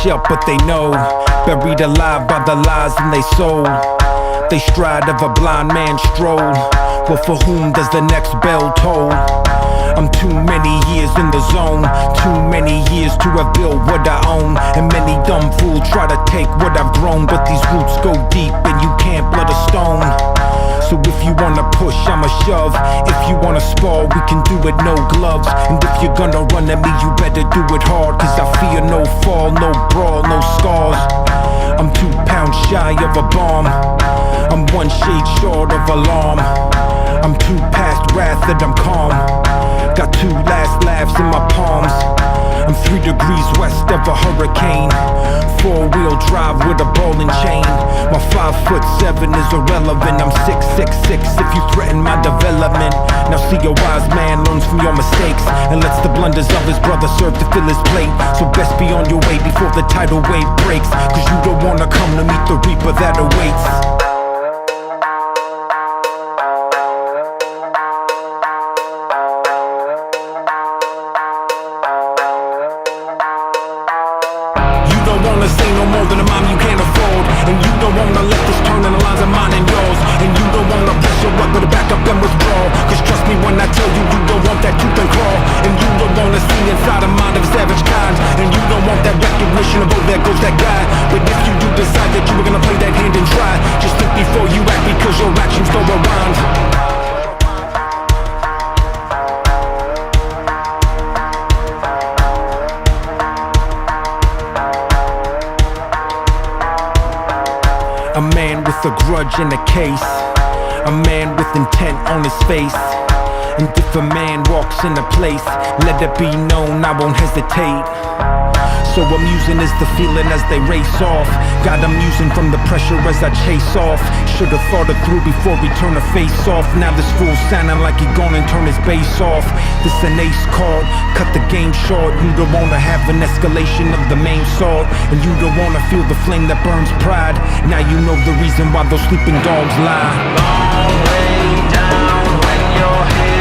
shut, but they know. Buried alive by the lies in they soul. They stride of a blind man's stroll. Well, for whom does the next bell toll? I'm too many years in the zone, too many years to have built what I own. And many dumb fools try to take what I've grown, but these roots go deep and you can't blood a stone. So if you wanna push, I'ma shove. If you wanna spar, we can do it, no gloves. And if you're gonna run at me, you better do it hard, cause I fear no fall, no brawl, no scars. I'm 2 pounds shy of a bomb. I'm 1 shade short of alarm. I'm too past wrath that I'm calm. Got 2 last laughs in my palms. I'm 3 degrees west of a hurricane. 4-wheel drive with a ball and chain. My 5'7" is irrelevant. I'm 6'6" if you threaten my development. Now see, a wise man learns from your mistakes and lets the blunders of his brother serve to fill his plate. So best be on your way before the tidal wave breaks, cause you don't wanna come to meet the reaper that awaits. You don't wanna say no more than a mom you can't afford. And you don't wanna let this turn in the lines of mine and yours. And you don't wanna press your luck, but to back up and withdraw. Cause trust me when I tell you, you don't want that tooth and claw. And you don't wanna see inside the mind of savage kinds. And you don't want that recognition of, oh, there goes that guy. But if you do decide that you were gonna play that hand and try, just think before you act, because your actions don't rewind. A man with a grudge in a case. A man with intent on his face. And if a man walks in a place, let it be known I won't hesitate. So I'm using is the feeling as they race off. God, I'm using from the pressure as I chase off. Should've thought it through before we turn the face off. Now this fool sounding like he gone and turn his bass off. This an ace card, cut the game short. You don't wanna have an escalation of the main sword. And you don't wanna feel the flame that burns pride. Now you know the reason why those sleeping dogs lie. Long way down when you're here.